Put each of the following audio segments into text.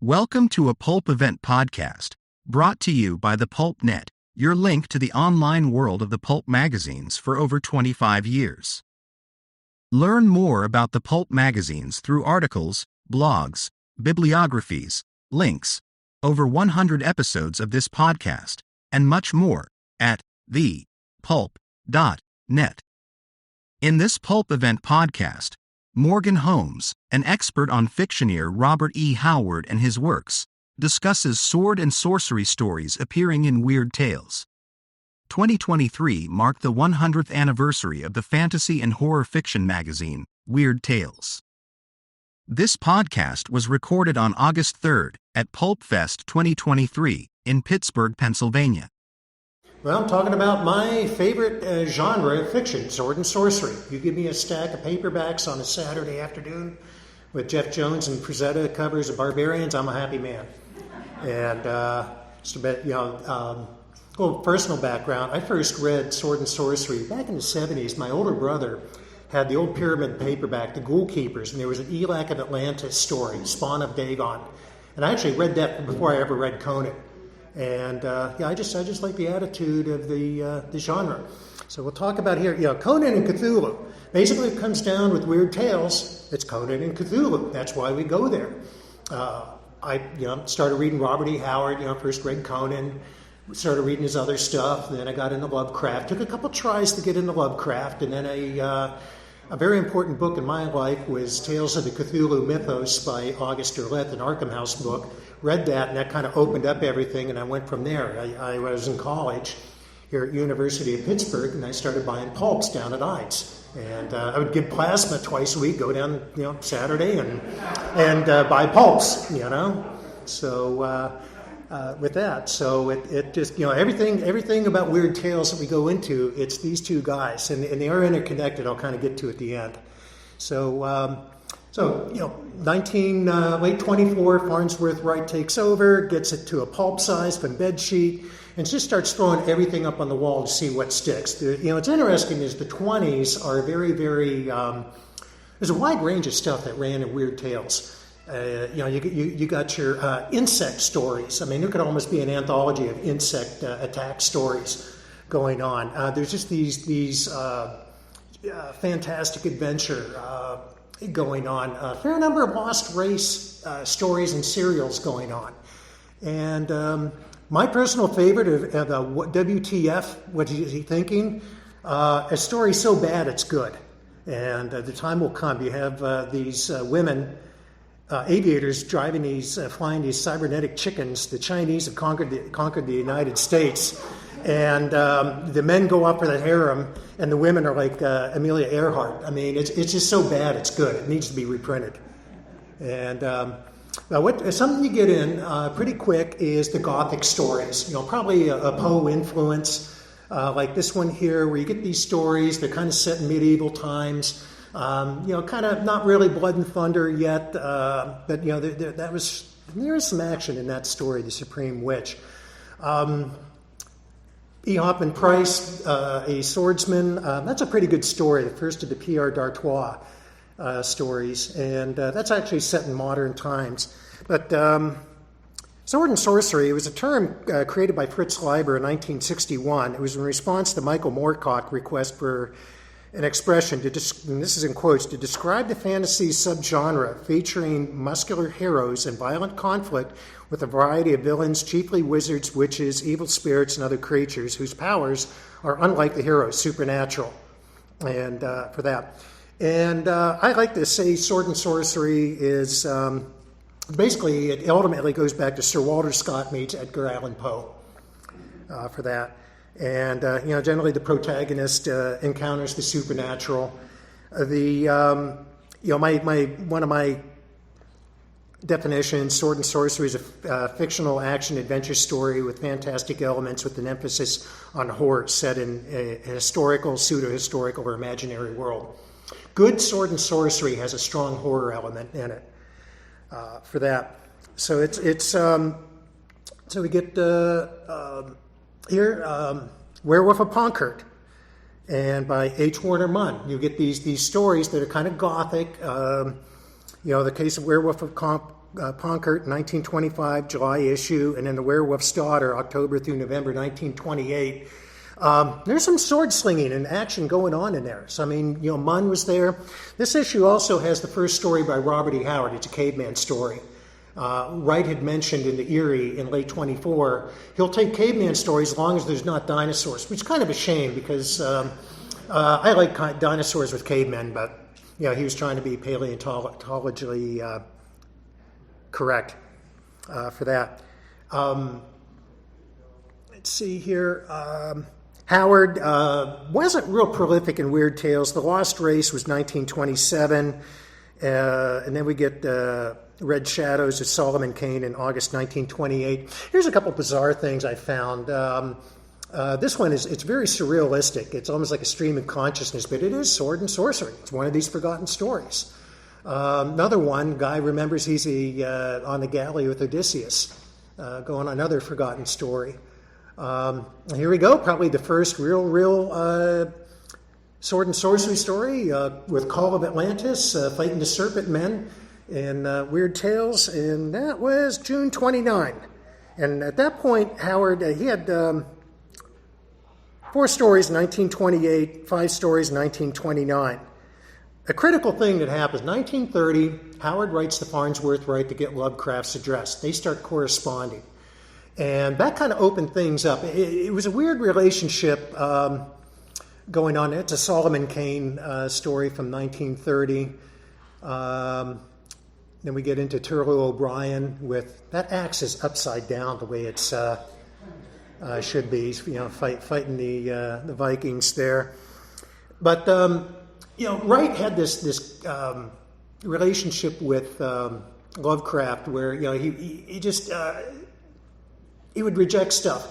Welcome to a Pulp Event podcast, brought to you by the Pulp Net, your link to the online world of the pulp magazines for over 25 years. Learn more about the pulp magazines through articles, blogs, bibliographies, links, over 100 episodes of this podcast, and much more at thepulp.net. In this Pulp Event podcast, Morgan Holmes, an expert on fictioneer Robert E. Howard and his works, discusses sword and sorcery stories appearing in Weird Tales. 2023 marked the 100th anniversary of the fantasy and horror fiction magazine, Weird Tales. This podcast was recorded on August 3rd at PulpFest 2023 in Pittsburgh, Pennsylvania. Well, I'm talking about my favorite genre of fiction, sword and sorcery. You give me a stack of paperbacks on a Saturday afternoon with Jeff Jones and Frazetta covers of Barbarians, I'm a happy man. And just a bit, little personal background. I first read Sword and Sorcery back in the 70s. My older brother had the old pyramid paperback, The Ghoul Keepers, and there was an Elac of Atlantis story, Spawn of Dagon. And I actually read that before I ever read Conan. And I just like the attitude of the genre. So we'll talk about here, Conan and Cthulhu. Basically, it comes down with Weird Tales. It's Conan and Cthulhu. That's why we go there. I started reading Robert E. Howard. First read Conan, started reading his other stuff. Then I got into Lovecraft. Took a couple tries to get into Lovecraft, and then a very important book in my life was Tales of the Cthulhu Mythos by August Derleth, an Arkham House book. Read that, and that kind of opened up everything, and I went from there. I was in college here at University of Pittsburgh, and I started buying pulps down at Ides. And I would give plasma twice a week, go down, Saturday, and buy pulps, So with that, so it just, everything about Weird Tales that we go into, it's these two guys, and they are interconnected. I'll kind of get to at the end. Late 24, Farnsworth Wright takes over, gets it to a pulp size from bed sheet, and just starts throwing everything up on the wall to see what sticks. What's interesting is the 20s are very, very, there's a wide range of stuff that ran in Weird Tales. You got your insect stories. I mean, it could almost be an anthology of insect attack stories going on. There's just these fantastic adventure going on. A fair number of lost race stories and serials going on. And my personal favorite of WTF, what is he thinking? A story so bad it's good. And the time will come. You have these women, aviators, flying these cybernetic chickens. The Chinese have conquered the United States. And the men go up for the harem, and the women are like Amelia Earhart. I mean, it's just so bad, it's good. It needs to be reprinted. And something you get in pretty quick is the Gothic stories. Probably a Poe influence, like this one here, where you get these stories. They're kind of set in medieval times. Kind of not really blood and thunder yet, but there is some action in that story, The Supreme Witch. E. Hoffman Price, a swordsman. That's a pretty good story, the first of the Pierre d'Artois stories, and that's actually set in modern times. But sword and sorcery, it was a term created by Fritz Leiber in 1961. It was in response to Michael Moorcock's request for an expression, and this is in quotes, to describe the fantasy subgenre featuring muscular heroes and violent conflict with a variety of villains, chiefly wizards, witches, evil spirits, and other creatures whose powers are, unlike the heroes, supernatural. And for that. And I like to say sword and sorcery is, basically, it ultimately goes back to Sir Walter Scott meets Edgar Allan Poe for that. And, generally the protagonist encounters the supernatural. One of my definitions, sword and sorcery is a fictional action adventure story with fantastic elements with an emphasis on horror set in a historical, pseudo-historical, or imaginary world. Good sword and sorcery has a strong horror element in it for that. So so we get here, Werewolf of Ponkert, and by H. Warner Munn. You get these stories that are kind of gothic. The case of Werewolf of Ponkert, 1925, July issue, and then The Werewolf's Daughter, October through November 1928. There's some sword slinging and action going on in there. So, I mean, Munn was there. This issue also has the first story by Robert E. Howard. It's a caveman story. Wright had mentioned in the Erie in late 24, he'll take caveman stories as long as there's not dinosaurs, which is kind of a shame because I like dinosaurs with cavemen, but he was trying to be paleontologically correct for that. Let's see here. Howard wasn't real prolific in weird tales. The Lost Race was 1927, and then we get Red Shadows of Solomon Kane in August 1928. Here's a couple bizarre things I found. This one it's very surrealistic. It's almost like a stream of consciousness, but it is sword and sorcery. It's one of these forgotten stories. Another one, guy remembers he's on the galley with Odysseus, going on another forgotten story. Here we go, probably the first real sword and sorcery story with Call of Atlantis, fighting the serpent men in Weird Tales, and that was June 29. And at that point, Howard, he had 4 stories in 1928, 5 stories in 1929. A critical thing that happens, 1930, Howard writes to Farnsworth Wright to get Lovecraft's address. They start corresponding. And that kind of opened things up. It was a weird relationship going on. It's a Solomon Kane story from 1930. Then we get into Turlo O'Brien with that axe is upside down the way it's should be. Fighting the Vikings there. But Wright had this relationship with Lovecraft where he just he would reject stuff.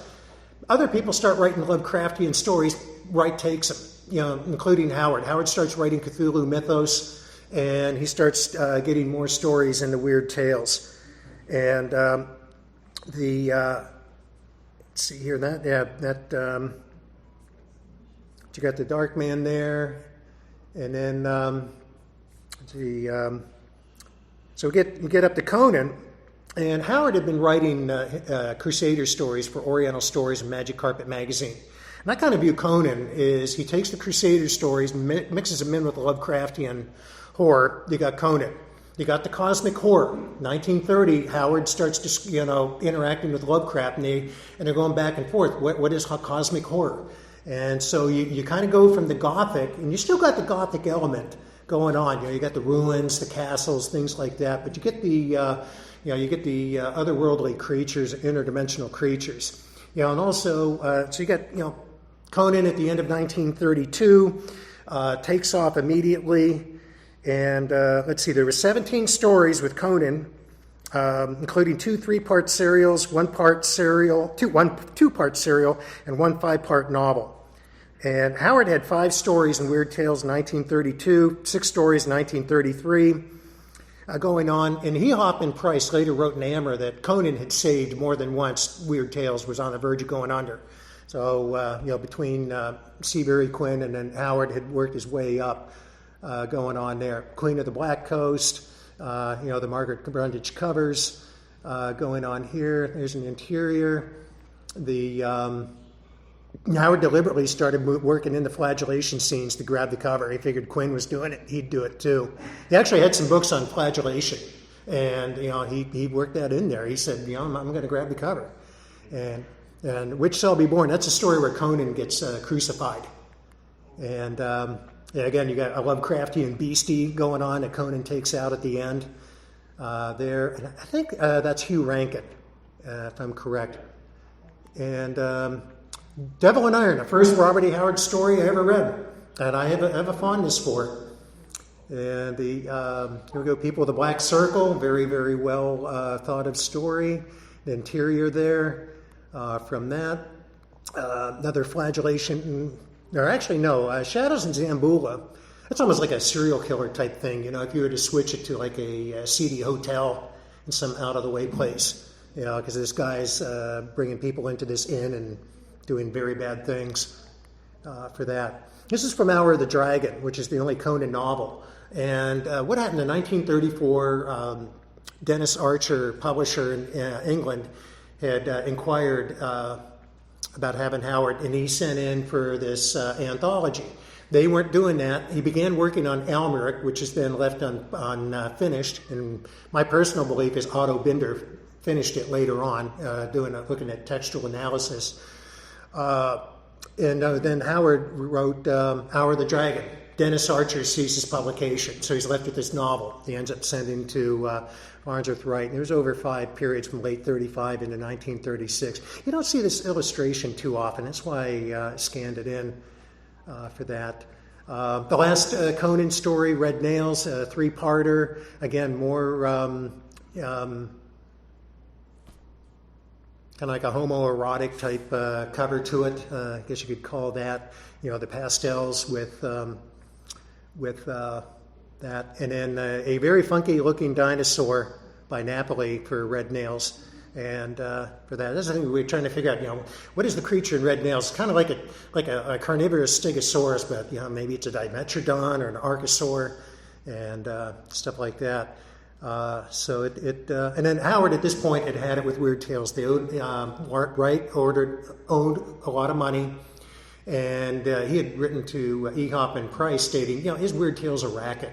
Other people start writing Lovecraftian stories. Wright takes them, including Howard. Howard starts writing Cthulhu mythos, and he starts getting more stories into Weird Tales. And let's see here, you got the Dark Man there, and then so we get up to Conan. And Howard had been writing Crusader stories for Oriental Stories and Magic Carpet magazine. And I kind of view Conan is he takes the Crusader stories and mixes them in with Lovecraftian horror. You got Conan. You got the cosmic horror. 1930, Howard starts interacting with Lovecraft, and they're going back and forth. What is cosmic horror? And so you kind of go from the Gothic, and you still got the Gothic element going on. You got the ruins, the castles, things like that. But you get the otherworldly creatures, interdimensional creatures. And also, so you got, Conan at the end of 1932, takes off immedately. And let's see, there were 17 stories with Conan, including 2 3-part serials, 2-part serial, and 1 5-part novel. And Howard had 5 stories in Weird Tales in 1932, 6 stories in 1933. Going on, and Hoffman Price later wrote in Amber that Conan had saved more than once. Weird Tales was on the verge of going under. So, between Seabury Quinn and then Howard had worked his way up going on there. Queen of the Black Coast, the Margaret Brundage covers going on here. There's an interior. Howard deliberately started working in the flagellation scenes to grab the cover. He figured Quinn was doing it, he'd do it too. He actually had some books on flagellation, and he worked that in there. He said, I'm going to grab the cover. And Which Shall Be Born, that's a story where Conan gets crucified. And again, you got a Lovecraftian beastie going on that Conan takes out at the end there. And I think that's Hugh Rankin, if I'm correct. And Devil in Iron, the first Robert E. Howard story I ever read, and I have a fondness for it. And here we go, People of the Black Circle, very, very well thought of story. The interior there from that. Another flagellation, Shadows and Zambula. That's almost like a serial killer type thing, if you were to switch it to like a seedy hotel in some out-of-the-way place, because this guy's bringing people into this inn and doing very bad things for that. This is from Hour of the Dragon, which is the only Conan novel. And what happened in 1934, Dennis Archer, publisher in England, had inquired about having Howard, and he sent in for this anthology. They weren't doing that. He began working on Almeric, which has been left unfinished, and my personal belief is Otto Binder finished it later on, looking at textual analysis. And then Howard wrote Hour of the Dragon. Dennis Archer ceases publication, so he's left with this novel. He ends up sending to Farnsworth Wright. And it was over 5 periods from late 35 into 1936. You don't see this illustration too often. That's why I scanned it in for that. The last Conan story, Red Nails, a 3-parter. Again, more kind of like a homoerotic type cover to it. I guess you could call that. The pastels with that, and then a very funky-looking dinosaur by Napoli for Red Nails, and for that, that's the thing we're trying to figure out. What is the creature in Red Nails? It's kind of like a carnivorous stegosaurus, but maybe it's a dimetrodon or an archosaur, and stuff like that. So and then Howard at this point had it with Weird Tales. They owned a lot of money. And he had written to Ehop and Price stating, his Weird Tales a racket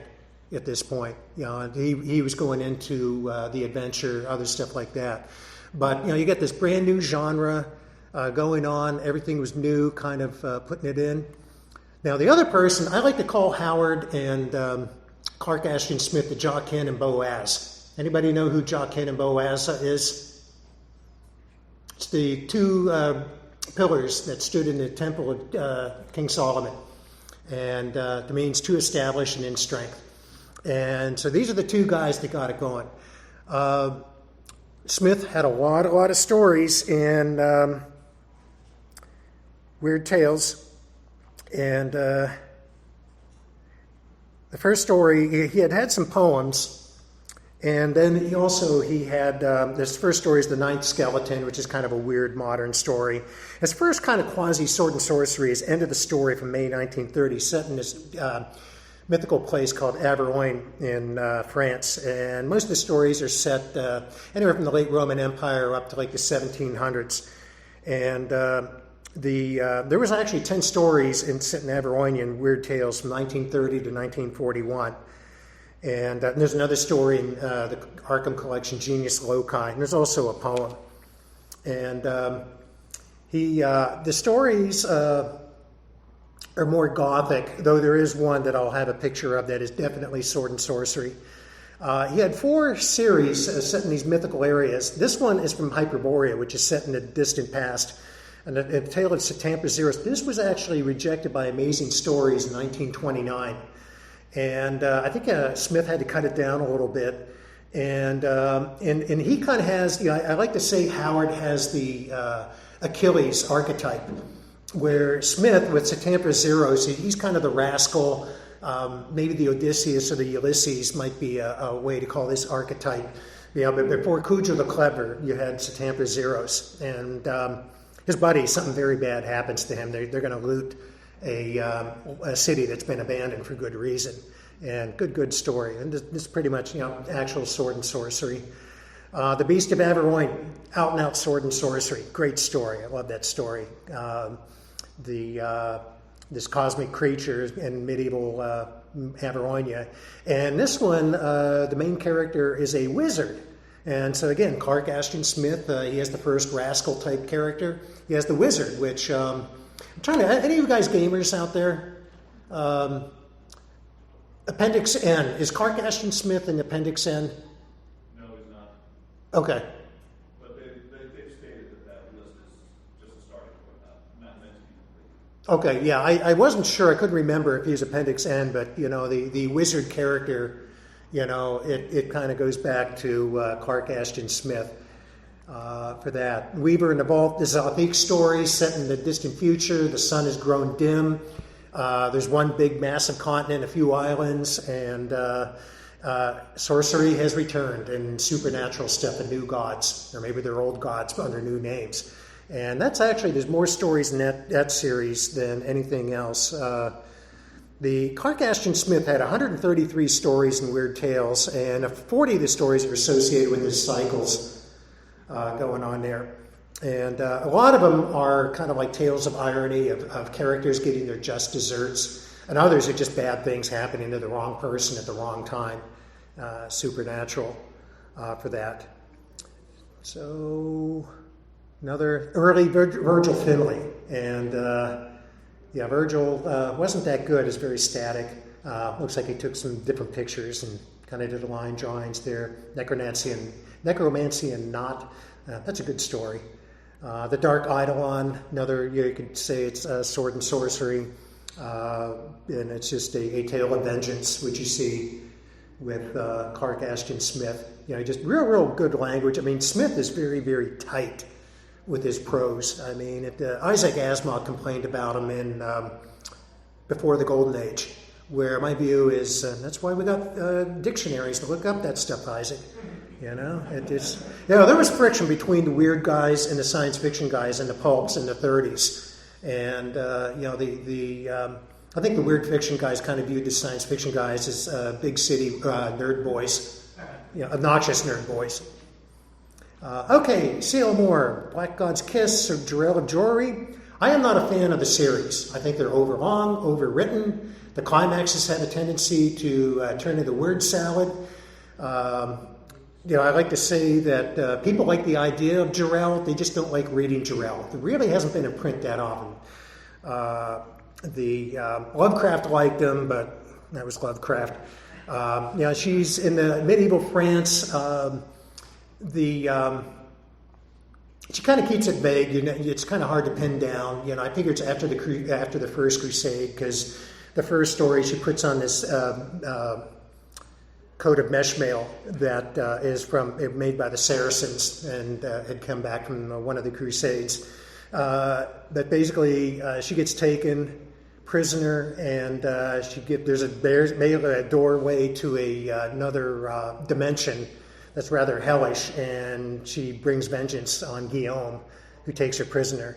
at this point. He was going into the adventure, other stuff like that. But, you get this brand new genre going on. Everything was new, kind of putting it in. Now, the other person, I like to call Howard and Clark Ashton Smith the Jachin and Boaz. Anybody know who Jachin and Boaz is? It's the two pillars that stood in the temple of King Solomon, and it means to establish and in strength. And so these are the two guys that got it going. Smith had a lot of stories in Weird Tales, and the first story, he had some poems. And then he had, this first story is The Ninth Skeleton, which is kind of a weird modern story. His first kind of quasi-sword and sorcery is End of the Story from May 1930, set in this mythical place called Aveyron in France. And most of the stories are set anywhere from the late Roman Empire up to like the 1700s. And there was actually 10 stories set in Aveyronian Weird Tales from 1930 to 1941. And there's another story in the Arkham Collection, Genius Loci, and there's also a poem. And the stories are more gothic, though there is one that I'll have a picture of that is definitely sword and sorcery. He had 4 series set in these mythical areas. This one is from Hyperborea, which is set in the distant past. And the tale of Satampa Zeros. This was actually rejected by Amazing Stories in 1929. And I think Smith had to cut it down a little bit. And he kind of has, I like to say Howard has the Achilles archetype, where Smith, with Satampa Zeros, he's kind of the rascal. Maybe the Odysseus or the Ulysses might be a way to call this archetype. But before Cujo the Clever, you had Satampa Zeros. And his buddy, something very bad happens to him. They're going to loot a city that's been abandoned for good reason, and good story. And this is pretty much actual sword and sorcery. The Beast of Aveyron, out and out sword and sorcery, great story. I love that story. This cosmic creature in medieval Aveyronia, and this one, the main character is a wizard. And so again, Clark Ashton Smith, he has the first rascal type character. He has the wizard, which I'm trying to, any of you guys gamers out there? Appendix N. Is Clark Ashton Smith in Appendix N? No, he's not. Okay. But they've stated that list is just a starting point, not meant to be complete. Okay, yeah, I wasn't sure. I couldn't remember if he was Appendix N, but, the wizard character, it kind of goes back to Clark Ashton Smith. For that. Weaver in the Vault, this is a Zalthik story set in the distant future. The sun has grown dim. There's one big massive continent, a few islands, and sorcery has returned, and supernatural stuff and new gods, or maybe they're old gods but under new names. And that's actually, there's more stories in that series than anything else. The Clark Ashton Smith had 133 stories and weird tales, and 40 of the stories are associated with his cycles going on there. And a lot of them are kind of like tales of irony, of characters getting their just desserts, and others are just bad things happening to the wrong person at the wrong time. Supernatural for that. So, another early Virgil Finlay. And Virgil wasn't that good. It's very static. Looks like he took some different pictures and kind of did the line drawings there. Necromancy and Knot. That's a good story. The Dark Eidolon, another, you could say it's sword and sorcery. And it's just a tale of vengeance, which you see with Clark Ashton Smith. Just real good language. I mean, Smith is very, very tight with his prose. I mean, Isaac Asimov complained about him in Before the Golden Age, where my view is that's why we got dictionaries to look up that stuff, Isaac. There was friction between the weird guys and the science fiction guys and the pulps in the 30s, and I think the weird fiction guys kind of viewed the science fiction guys as big city nerd boys, obnoxious nerd boys. C.L. Moore, Black God's Kiss, or Jarrell of Jory. I am not a fan of the series. I think they're overlong, overwritten. The climaxes have a tendency to turn into word salad. I like to say that people like the idea of Jarrell, they just don't like reading Jarrell. There really hasn't been in print that often. Lovecraft liked him, but that was Lovecraft. She's in the medieval France. She kind of keeps it vague. It's kind of hard to pin down. I figure it's after the First Crusade, because the first story she puts on this coat of mesh mail that is made by the Saracens and had come back from one of the Crusades. But basically, she gets taken prisoner, and there's a doorway to another dimension that's rather hellish, and she brings vengeance on Guillaume, who takes her prisoner.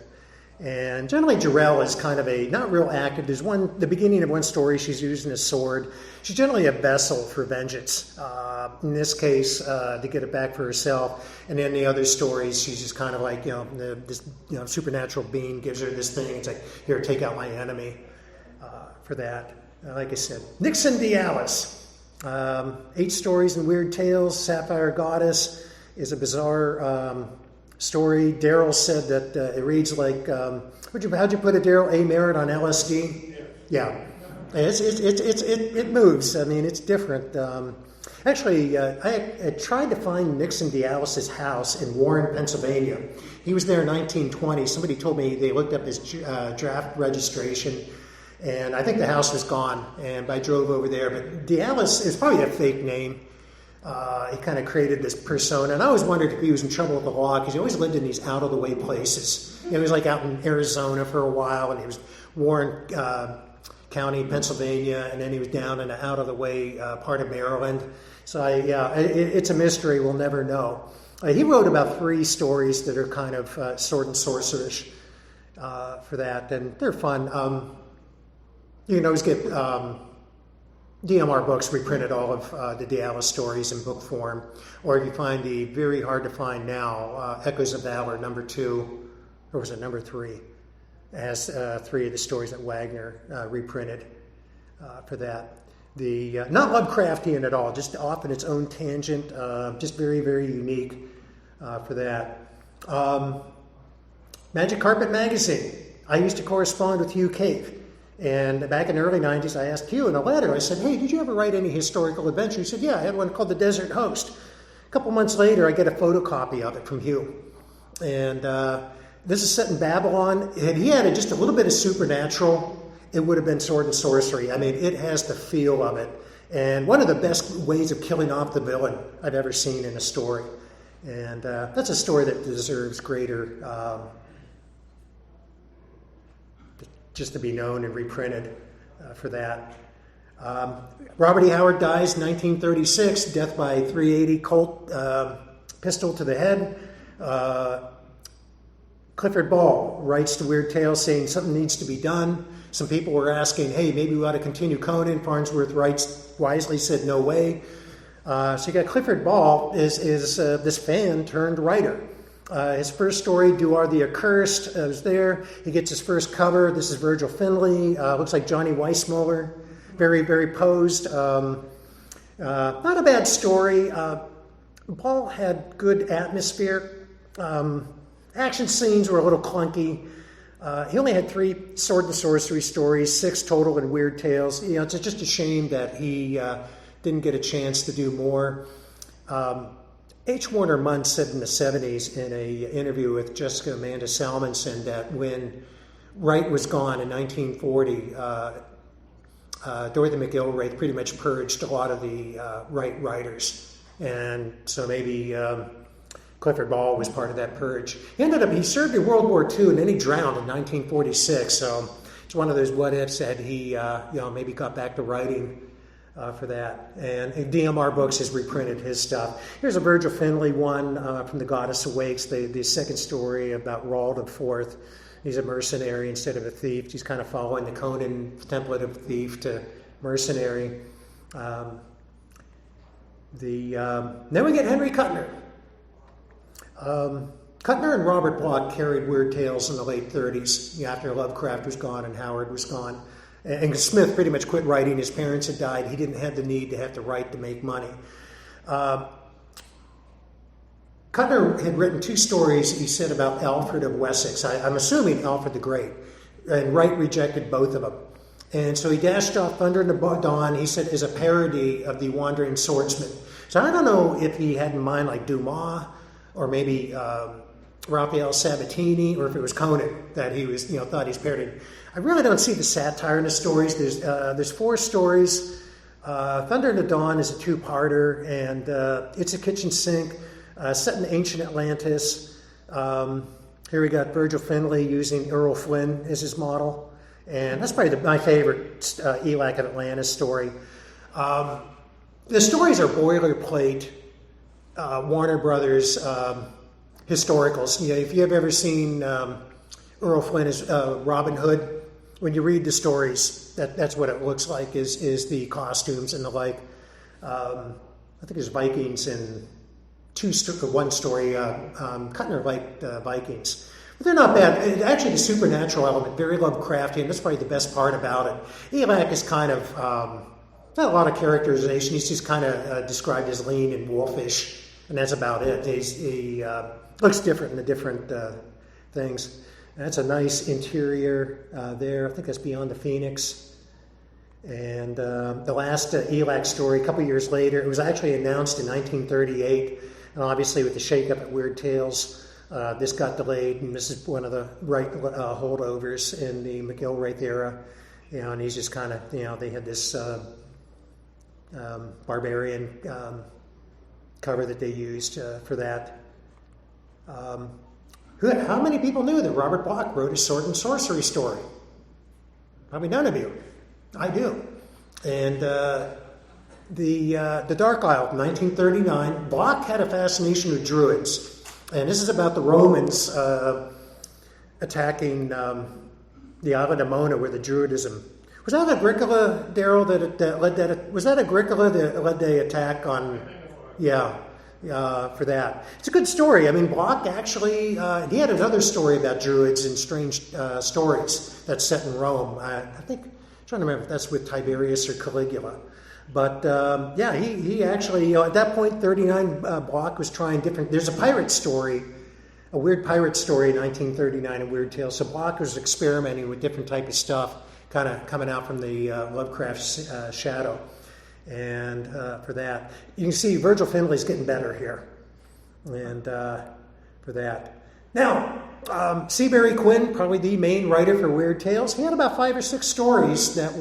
And generally, Jarrell is kind of not real active. There's the beginning of one story, she's using a sword. She's generally a vessel for vengeance. In this case, to get it back for herself. And in the other stories, she's just kind of like, this supernatural being gives her this thing. It's like, here, take out my enemy for that. Like I said, Nixon Dialis. 8 stories and weird tales. Sapphire Goddess is a bizarre story. Daryl said that it reads like, how'd you put it, Daryl? A merit on LSD? Yeah. It moves. I mean, it's different. I tried to find Nixon Dialis' house in Warren, Pennsylvania. He was there in 1920. Somebody told me they looked up his draft registration, and I think the house was gone, and I drove over there. But Dialis is probably a fake name. He kind of created this persona, and I always wondered if he was in trouble with the law, because he always lived in these out-of-the-way places. He was like out in Arizona for a while, and he was Warren County, Pennsylvania, and then he was down in the out-of-the-way part of Maryland. So it's a mystery. We'll never know. He wrote about 3 stories that are kind of sword and sorcerish for that, and they're fun. You can always get DMR Books reprinted all of the Dialis stories in book form, or if you find the very hard to find now Echoes of Valor #2, or was it #3? It has 3 of the stories that Wagner reprinted for that. Not Lovecraftian at all, just off in its own tangent, just very, very unique for that. Magic Carpet Magazine. I used to correspond with Hugh Cave. And back in the early 90s, I asked Hugh in a letter, I said, hey, did you ever write any historical adventure? He said, yeah, I had one called The Desert Host. A couple months later, I get a photocopy of it from Hugh. And this is set in Babylon. Had he had just a little bit of supernatural, it would have been sword and sorcery. I mean, it has the feel of it. And one of the best ways of killing off the villain I've ever seen in a story. And that's a story that deserves greater just to be known and reprinted for that. Robert E. Howard dies 1936, death by 380 Colt pistol to the head. Clifford Ball writes the Weird Tales saying something needs to be done. Some people were asking, hey, maybe we ought to continue Conan. Farnsworth writes wisely said no way. So you got Clifford Ball is this fan turned writer. His first story, Do Are the Accursed, was there. He gets his first cover. This is Virgil Finlay. Looks like Johnny Weissmuller. Very, very posed. Not a bad story. Ball had good atmosphere. Action scenes were a little clunky. He only had 3 sword and sorcery stories, 6 total in Weird Tales. It's just a shame that he didn't get a chance to do more. H. Warner Munn said in the 70s in an interview with Jessica Amanda Salmonson that when Wright was gone in 1940, Dorothy McGilwraith pretty much purged a lot of the Wright writers. And so maybe Clifford Ball was part of that purge. He served in World War II and then he drowned in 1946. So it's one of those what ifs that he maybe got back to writing for that. And DMR Books has reprinted his stuff. Here's a Virgil Finlay one from The Goddess Awakes, the second story about Rald IV. He's a mercenary instead of a thief. He's kind of following the Conan template of thief to mercenary. Then we get Henry Kuttner. Kuttner and Robert Bloch carried Weird Tales in the late 30s, after Lovecraft was gone and Howard was gone. And Smith pretty much quit writing. His parents had died. He didn't have the need to have to write to make money. Kuttner had written 2 stories, he said, about Alfred of Wessex. I'm assuming Alfred the Great. And Wright rejected both of them. And so he dashed off Thunder in the Dawn, he said, as a parody of The Wandering Swordsman. So I don't know if he had in mind like Dumas or maybe Raphael Sabatini, or if it was Conan that he was, thought he's parodying. I really don't see the satire in the stories. There's 4 stories. Thunder in the Dawn is a 2-parter, and it's a kitchen sink set in ancient Atlantis. Here we got Virgil Finlay using Errol Flynn as his model, and that's probably my favorite Elac of Atlantis story. The stories are boilerplate Warner Brothers historicals. If you've ever seen Errol Flynn as Robin Hood, when you read the stories, that's what it looks like, is the costumes and the like. I think there's Vikings in one story. Kuttner liked Vikings. But they're not bad. Actually, the supernatural element, very Lovecraftian. That's probably the best part about it. Elac is kind of, not a lot of characterization. He's just kind of described as lean and wolfish, and that's about it. He looks different in the different things. And that's a nice interior there. I think that's Beyond the Phoenix. And the last Elac story, a couple years later, it was actually announced in 1938. And obviously with the shakeup at Weird Tales, this got delayed. And this is one of the Wright holdovers in the McGilwraith era. And he's just kind of, they had this barbarian cover that they used for that. How many people knew that Robert Bloch wrote a sword and sorcery story? Probably none of you. I do. And the Dark Isle, 1939, Bloch had a fascination with druids. And this is about the Romans attacking the Isle of Mona, where the druidism. Was that Agricola, Daryl, that led that? Was that Agricola that led the attack on? Yeah. For that. It's a good story. I mean, Bloch actually, he had another story about druids and strange stories that's set in Rome. I think, I'm trying to remember if that's with Tiberius or Caligula. But, he actually, at that point, 39, Bloch was trying different, there's a pirate story, a weird pirate story in 1939, a Weird Tale. So Bloch was experimenting with different type of stuff, kind of coming out from the Lovecraft shadow. And for that, you can see Virgil Finlay's getting better here. And for that. Now, Seabury Quinn, probably the main writer for Weird Tales, he had about 5 or 6 stories that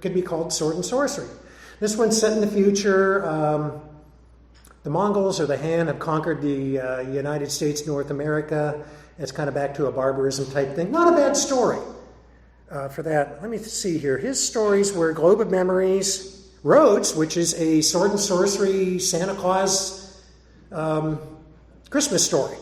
could be called sword and sorcery. This one's set in the future. The Mongols or the Han have conquered the United States, North America. It's kind of back to a barbarism type thing. Not a bad story for that. Let me see here. His stories were Globe of Memories, Rhodes, which is a sword and sorcery Santa Claus Christmas story.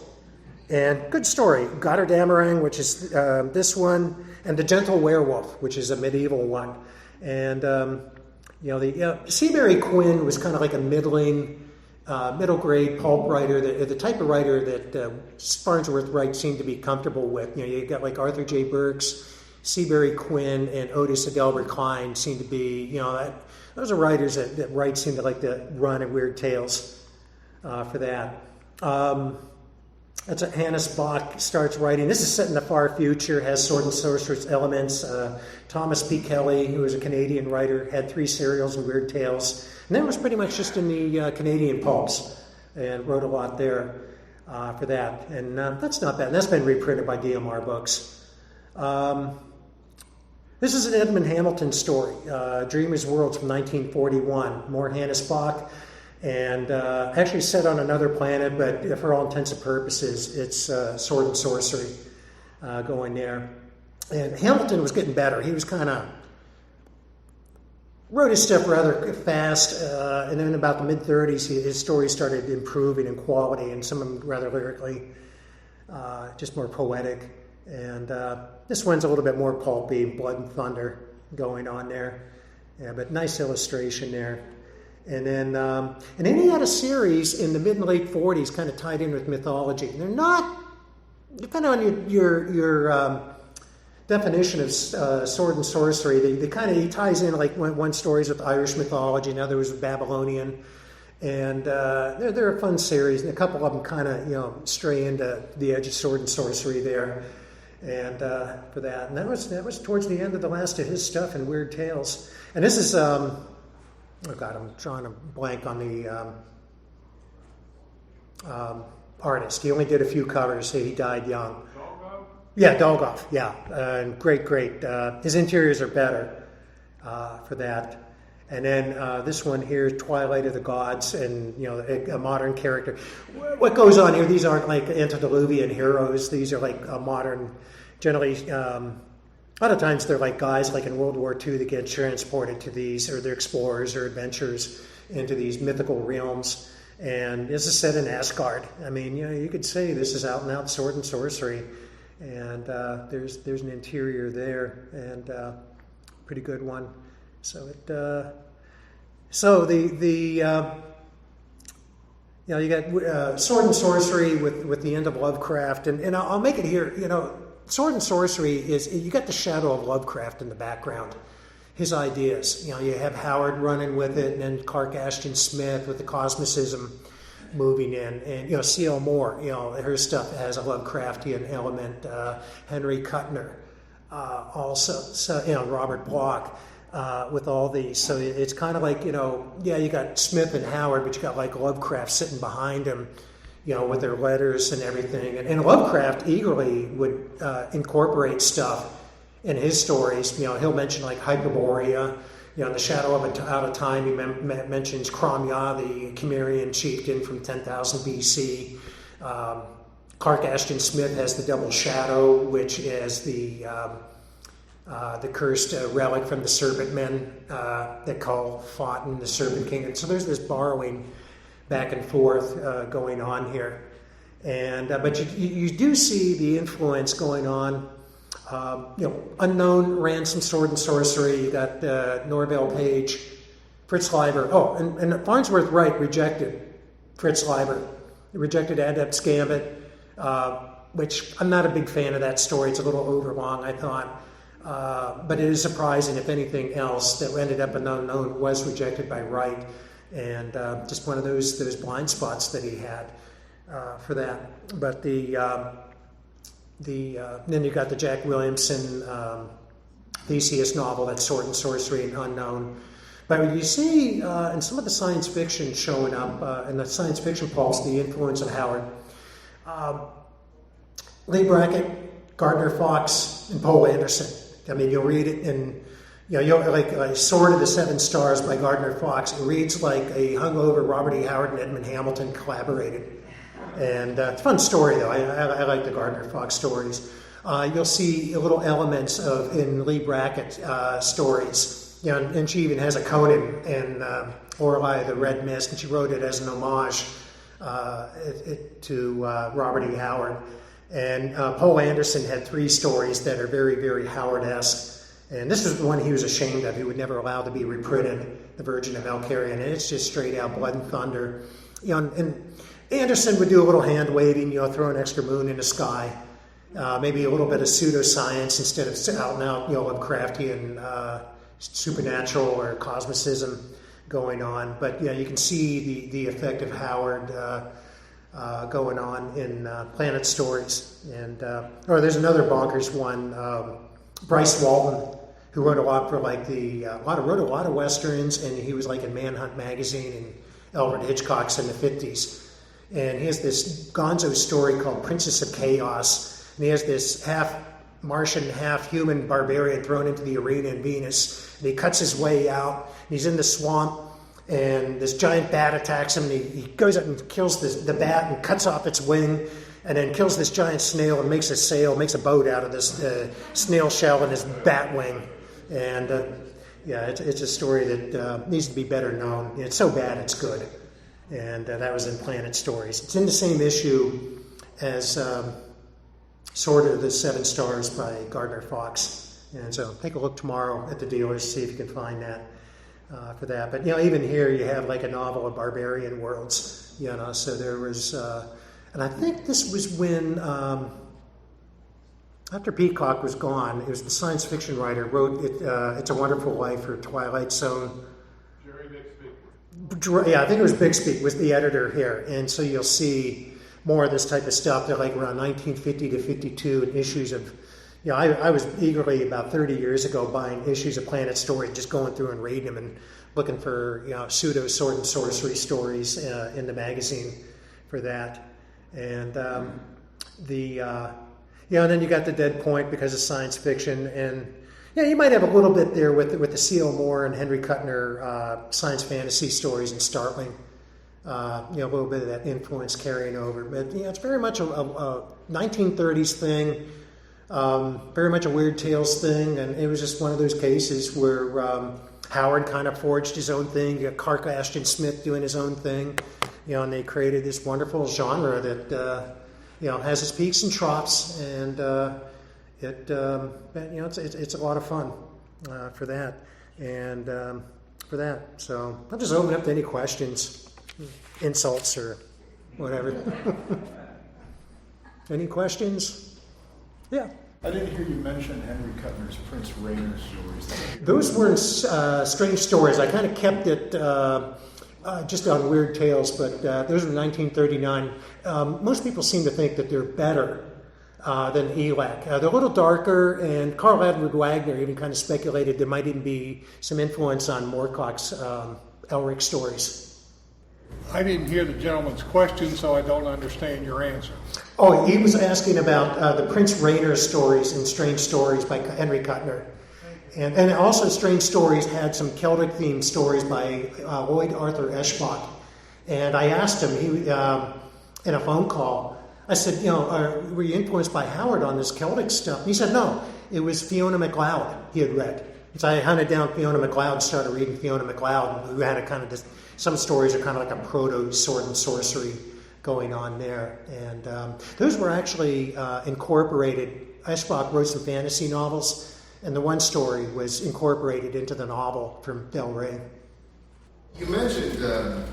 And good story. Götterdämmerung, which is this one, and The Gentle Werewolf, which is a medieval one. And, the Seabury Quinn was kind of like a middle grade pulp writer, the type of writer that Farnsworth Wright seemed to be comfortable with. You got like Arthur J. Burks, Seabury Quinn, and Otis Adelbert Klein seemed to be, those are writers that Wright seemed to like to run in Weird Tales for that. That's what Hannes Bach starts writing. This is set in the far future, has sword and sorceress elements. Thomas P. Kelly, who was a Canadian writer, had 3 serials in Weird Tales. And that was pretty much just in the Canadian pulps, and wrote a lot there for that. And that's not bad. And that's been reprinted by DMR Books. This is an Edmund Hamilton story, Dreamer's Worlds from 1941. More Hannes Bach. And actually set on another planet, but for all intents and purposes, it's sword and sorcery going there. And Hamilton was getting better. He was kind of wrote his stuff rather fast, and then about the mid-30s, his stories started improving in quality, and some of them rather lyrically, just more poetic. And this one's a little bit more pulpy, Blood and Thunder going on there. Yeah, but nice illustration there. And then he had a series in the mid and late 40s, kind of tied in with mythology. They're not, depending on your definition of sword and sorcery, he ties in, like one story's with Irish mythology, another was with Babylonian, and they're a fun series. And a couple of them kind of stray into the edge of sword and sorcery there, and for that. And that was towards the end of the last of his stuff in Weird Tales. And this is. Oh God, I'm drawing a blank on the artist. He only did a few covers. So he died young. Dolgoff? Yeah, Dolgoff. Yeah, and great. His interiors are better for that. And then this one here, Twilight of the Gods, and a modern character. What goes on here? These aren't like antediluvian heroes. These are like a modern, generally. A lot of times they're like guys like in World War II that get transported to these, or they're explorers or adventurers into these mythical realms. And this is set in Asgard. I mean, you could say this is out and out sword and sorcery. And there's an interior there, and pretty good one. So you got sword and sorcery with the end of Lovecraft, and I'll make it here. Sword and sorcery is, you got the shadow of Lovecraft in the background, his ideas. You have Howard running with it, and then Clark Ashton Smith with the cosmicism moving in, and C.L. Moore, her stuff has a Lovecraftian element. Henry Kuttner also, so Robert Bloch with all these. So it's kind of like you got Smith and Howard, but you got like Lovecraft sitting behind him. With their letters and everything. And Lovecraft eagerly would incorporate stuff in his stories. He'll mention like Hyperborea, in The Shadow of Out of Time, he mentions Cromya, the Cimmerian chieftain from 10,000 BC. Clark Ashton Smith has the Double Shadow, which is the cursed relic from the Serpent Men that fought in the Serpent Kingdom. So there's this borrowing back and forth going on here, and but you do see the influence going on. Unknown ran some sword and sorcery. You got Norvell Page, Fritz Leiber. Oh, and Farnsworth Wright rejected Fritz Leiber. He rejected Adept's Gambit, which I'm not a big fan of that story. It's a little overlong, I thought. But it is surprising, if anything else, that ended up an unknown was rejected by Wright. And just one of those blind spots that he had for that. But then you got the Jack Williamson Theseus novel, that's Sword and Sorcery and Unknown. But you see in some of the science fiction showing up in the science fiction pulse, the influence of Howard. Lee Brackett, Gardner Fox, and Poe Anderson. I mean, you'll read it in. You'll like Sword of the Seven Stars by Gardner Fox. It reads like a hungover Robert E. Howard and Edmund Hamilton collaborated. And it's a fun story, though. I like the Gardner Fox stories. You'll see little elements in Lee Brackett stories. And she even has a Conan in Orlai the Red Mist, and she wrote it as an homage to Robert E. Howard. And Poe Anderson had 3 stories that are very, very Howard-esque. And this is the one he was ashamed of. He would never allow to be reprinted, The Virgin of Elkarion. And it's just straight out blood and thunder. And Anderson would do a little hand waving, throw an extra moon in the sky. Maybe a little bit of pseudoscience instead of out and out, Lovecraftian supernatural or cosmicism going on. But you can see the effect of Howard going on in Planet Stories. And there's another bonkers one, Bryce Walton, who wrote a lot for wrote a lot of westerns, and he was like in Manhunt magazine and Alfred Hitchcock's in the 50s. And he has this gonzo story called Princess of Chaos, and he has this half Martian, half human barbarian thrown into the arena in Venus, and he cuts his way out, and he's in the swamp, and this giant bat attacks him, and he goes up and kills the bat and cuts off its wing, and then kills this giant snail and makes a boat out of this snail shell and his bat wing. And it's a story that needs to be better known. It's so bad it's good. And that was in Planet Stories. It's in the same issue as Sword of the Seven Stars by Gardner Fox. And so take a look tomorrow at the dealers, see if you can find that for that. But even here you have like a novel of Barbarian Worlds. So there was, and I think this was when after Peacock was gone, it was the science fiction writer wrote It's a Wonderful Life or Twilight Zone. Jerry Bixby. Yeah, I think it was Bixby was the editor here, and so you'll see more of this type of stuff. They're like around 1950 to 52 and issues of, I was eagerly about 30 years ago buying issues of Planet Story, just going through and reading them and looking for pseudo sword and sorcery stories in the magazine for that. And and then you got the dead point because of science fiction, and you might have a little bit there with the C.L. Moore and Henry Kuttner science fantasy stories and Startling. A little bit of that influence carrying over, but it's very much a 1930s thing, very much a Weird Tales thing, and it was just one of those cases where Howard kind of forged his own thing. You got Clark Ashton Smith doing his own thing, and they created this wonderful genre that has its peaks and troughs, and it's a lot of fun for that, and for that. So I'll just open up to any questions, insults, or whatever. Any questions? Yeah. I didn't hear you mention Henry Kuttner's Prince Rainier stories. Those weren't strange stories. I kind of kept it just on Weird Tales, but those were 1939. Most people seem to think that they're better than ELAC. They're a little darker, and Carl Edward Wagner even kind of speculated there might even be some influence on Moorcock's Elric stories. I didn't hear the gentleman's question, so I don't understand your answer. Oh, he was asking about the Prince Rainier stories and Strange Stories by Henry Kuttner. And also Strange Stories had some Celtic-themed stories by Lloyd Arthur Eshbach. And I asked him in a phone call, I said, were you influenced by Howard on this Celtic stuff? And he said, no, it was Fiona MacLeod he had read. So I hunted down Fiona MacLeod, started reading Fiona MacLeod, who had a kind of this, some stories are kind of like a proto sword and sorcery going on there. And those were actually incorporated. Eshbach wrote some fantasy novels, and the one story was incorporated into the novel from Del Rey. You mentioned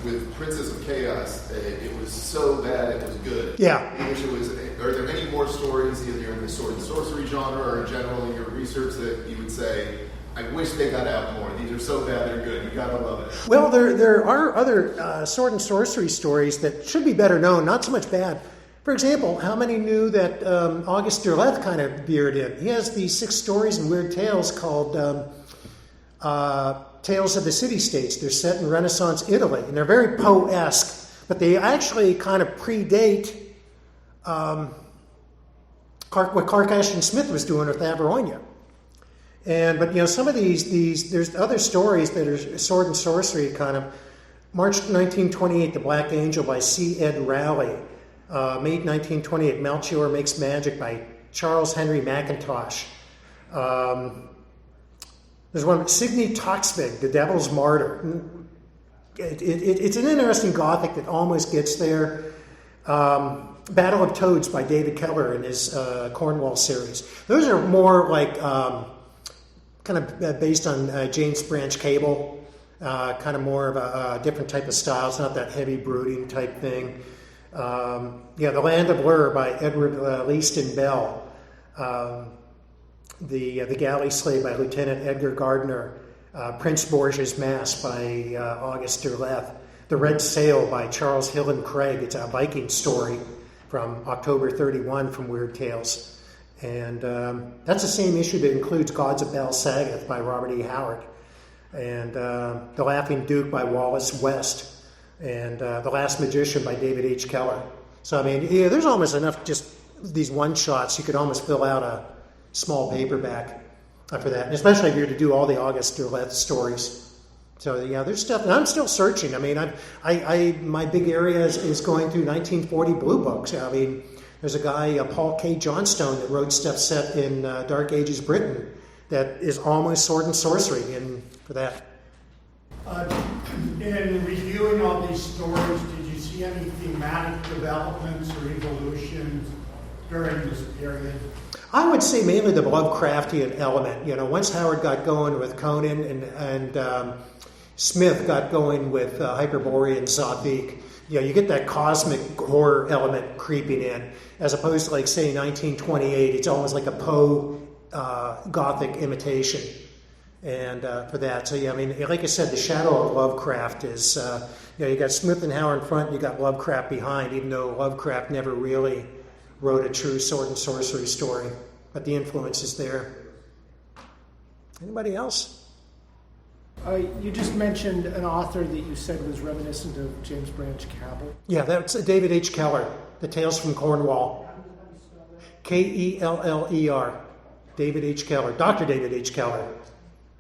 with Princess of Chaos, it was so bad it was good. Yeah. I wish it was. Are there any more stories, either in the sword and sorcery genre or in general in your research, that you would say, I wish they got out more. These are so bad they're good. You gotta love it. Well, there are other sword and sorcery stories that should be better known, not so much bad. For example, how many knew that Auguste Derleth kind of veered in? He has these 6 stories in Weird Tales called Tales of the City-States. They're set in Renaissance Italy, and they're very Poe-esque, but they actually kind of predate what Clark Ashton Smith was doing with Averoigne. But some of these there's other stories that are sword and sorcery kind of. March 1928, The Black Angel by C. Ed Raleigh. May 1928, Melchior Makes Magic by Charles Henry McIntosh. There's one, Signy Toxvig, The Devil's Martyr. it's an interesting Gothic that almost gets there. Battle of Toads by David Keller in his Cornwall series. Those are more like kind of based on James Branch Cable, kind of more of a different type of style. It's not that heavy brooding type thing. The Land of Lur by Edward Leaston Bell. The Galley Slave by Lieutenant Edgar Gardner. Prince Borgia's Mass by August Derleth. The Red Sail by Charles Hillen Craig. It's a Viking story from October 31 from Weird Tales. And that's the same issue that includes Gods of Bal Sagoth by Robert E. Howard. And The Laughing Duke by Wallace West. And The Last Magician by David H. Keller. So, I mean, there's almost enough just these one-shots. You could almost fill out a small paperback for that. And especially if you're to do all the August Derleth stories. So there's stuff, and I'm still searching. I mean, my big area is going through 1940 blue books. I mean, there's a guy, Paul K. Johnstone, that wrote stuff set in Dark Ages Britain that is almost sword and sorcery, and for that. In reviewing all these stories, did you see any thematic developments or evolutions during this period? I would say mainly the Lovecraftian element. Once Howard got going with Conan and Smith got going with Hyperborean Zothique, you get that cosmic horror element creeping in, as opposed to, like, say, 1928. It's almost like a Poe Gothic imitation, and for that. So, I mean, like I said, the shadow of Lovecraft is, you got Smith and Howard in front, and you got Lovecraft behind, even though Lovecraft never really wrote a true sword and sorcery story, but the influence is there. Anybody else? You just mentioned an author that you said was reminiscent of James Branch Cabell. Yeah, that's David H. Keller, The Tales from Cornwall. Keller. David H. Keller. Dr. David H. Keller.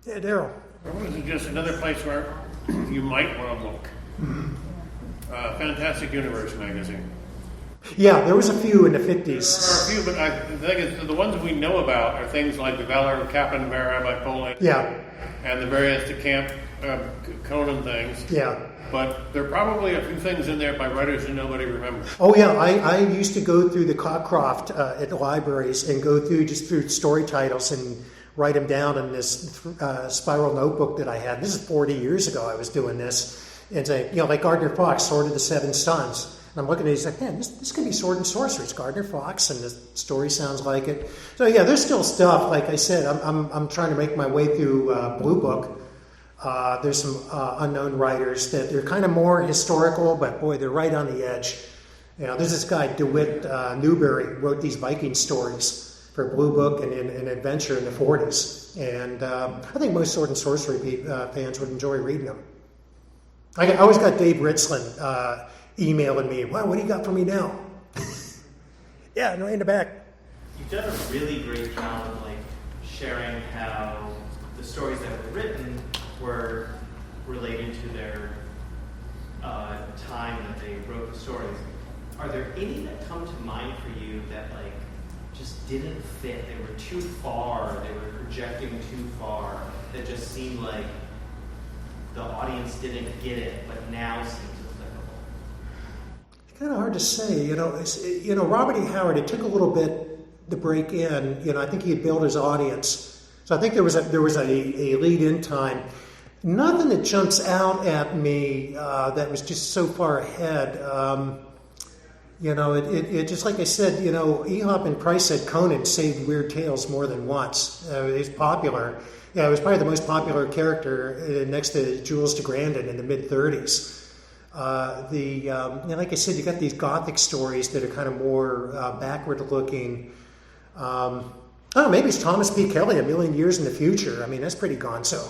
Yeah, Daryl. I want to suggest another place where you might want to look. Fantastic Universe magazine. Yeah, there was a few in the 50s. There are a few, but the thing is, the ones we know about are things like The Valor of Captain Vera by Poland. Yeah. And the various DeCamp Conan things. Yeah. But there are probably a few things in there by writers that nobody remembers. Oh, yeah. I used to go through the Cockcroft at the libraries and go through story titles and write them down in this spiral notebook that I had. This is 40 years ago I was doing this. And say, like Gardner Fox, Sword of the Seven Sons. And I'm looking at it, he's like, man, this could be sword and sorcery. It's Gardner Fox, and the story sounds like it. So yeah, there's still stuff. Like I said, I'm trying to make my way through Blue Book. There's some unknown writers that they're kind of more historical, but boy, they're right on the edge. There's this guy DeWitt Newberry wrote these Viking stories for Blue Book and Adventure in the 40s, and I think most sword and sorcery fans would enjoy reading them. I always got Dave Ritzlin emailing me, wow, what do you got for me now? Yeah, right in the back. You've done a really great job of sharing how the stories that were written were relating to their time that they wrote the stories. Are there any that come to mind for you that just didn't fit? They were too far, they were projecting too far, that just seemed like the audience didn't get it, but now seems applicable? It's kind of hard to say. Robert E. Howard, it took a little bit to break in. I think he had built his audience. So I think there was a lead-in time. Nothing that jumps out at me that was just so far ahead. It just like I said, Ehop and Price said Conan saved Weird Tales more than once. He's popular. Yeah, it was probably the most popular character next to Jules de Grandin in the mid-30s. Like I said, you got these Gothic stories that are kind of more backward-looking. Maybe it's Thomas P. Kelly, A Million Years in the Future. I mean, that's pretty gonzo.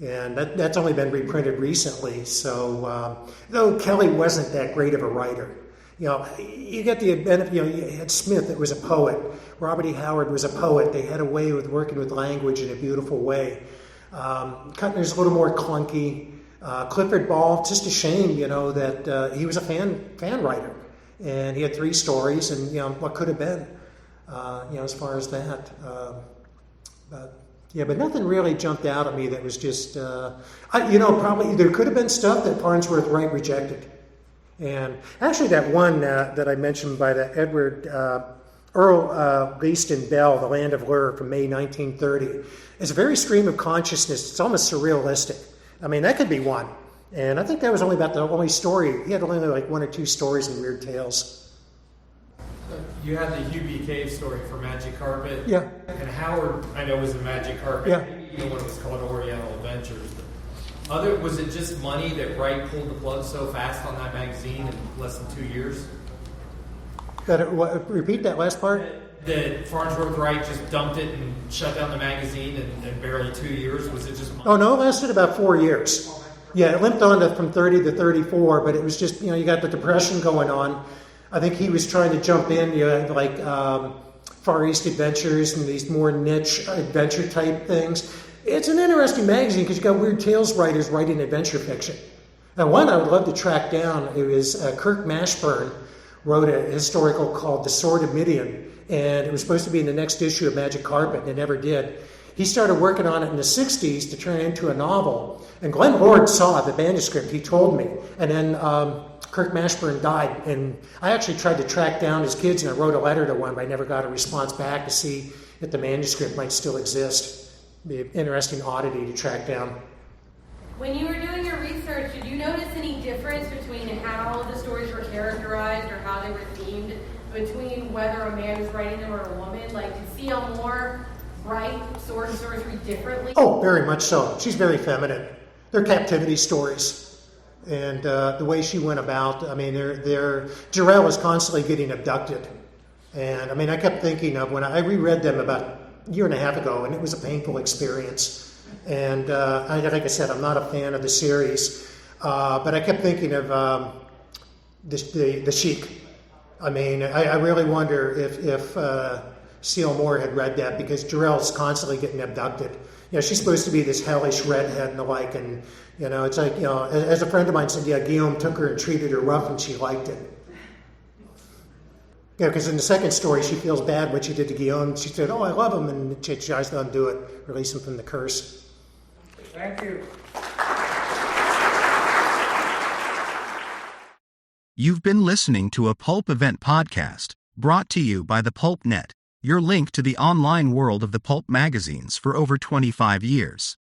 And that's only been reprinted recently. So, though Kelly wasn't that great of a writer. You get the benefit, you had Smith that was a poet. Robert E. Howard was a poet. They had a way with working with language in a beautiful way. Kuttner's a little more clunky. Clifford Ball, it's just a shame, that he was a fan writer. And he had 3 stories and, what could have been, as far as that. But, Yeah, but nothing really jumped out at me that was just, probably there could have been stuff that Farnsworth Wright rejected. And actually that one that I mentioned by the Edward Earl Leaston Bell, The Land of Lure from May 1930, is a very stream of consciousness. It's almost surrealistic. I mean, that could be one. And I think that was only about the only story. He had only like one or two stories in Weird Tales. You had the Hugh B. Cave story for Magic Carpet. Yeah. And Howard, I know, was in Magic Carpet. Yeah. Maybe even when it was called Oriental Adventures. Was it just money that Wright pulled the plug so fast on that magazine in less than 2 years? Repeat that last part? That Farnsworth Wright just dumped it and shut down the magazine in barely 2 years? Was it just money? Oh, no, it lasted about 4 years. Yeah, it limped on from 30 to 34, but it was just, you got the Depression going on. I think he was trying to jump in, like Far East Adventures and these more niche adventure type things. It's an interesting magazine because you got Weird Tales writers writing adventure fiction. And one I would love to track down, it was Kirk Mashburn wrote a historical called The Sword of Midian, and it was supposed to be in the next issue of Magic Carpet, and it never did. He started working on it in the 60s to turn it into a novel, and Glenn Lord saw the manuscript, he told me, and then Kirk Mashburn died, and I actually tried to track down his kids, and I wrote a letter to one, but I never got a response back to see if the manuscript might still exist. Be an interesting oddity to track down. When you were doing your research, did you notice any difference between how the stories were characterized or how they were themed between whether a man was writing them or a woman? Like, did C.L. Moore write Sword and Sorcery differently? Oh, very much so. She's very feminine. They're captivity stories. And the way she went about, I mean, Jarrell was constantly getting abducted. And I mean, I kept thinking of when I reread them about a year and a half ago, and it was a painful experience. And like I said, I'm not a fan of the series, but I kept thinking of the Sheik. I mean, I really wonder if C.L. Moore had read that, because Jarrell's constantly getting abducted. She's supposed to be this hellish redhead and the like, and it's like, as a friend of mine said, Guillaume took her and treated her rough, and she liked it. Because in the second story, she feels bad what she did to Guillaume. She said, "Oh, I love him," and she tries to undo it, release him from the curse. Thank you. You've been listening to a Pulp Event podcast, brought to you by the Pulp Net, your link to the online world of the pulp magazines for over 25 years.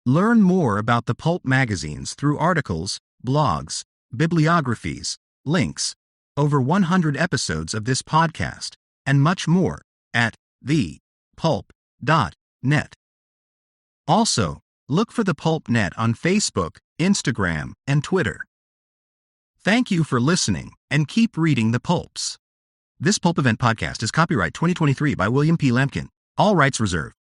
Learn more about the pulp magazines through articles, blogs, bibliographies, links, over 100 episodes of this podcast, and much more at thepulp.net. Also, look for the Pulp Net on Facebook, Instagram, and Twitter. Thank you for listening, and keep reading the pulps. This Pulp Event podcast is copyright 2023 by William P. Lampkin. All rights reserved.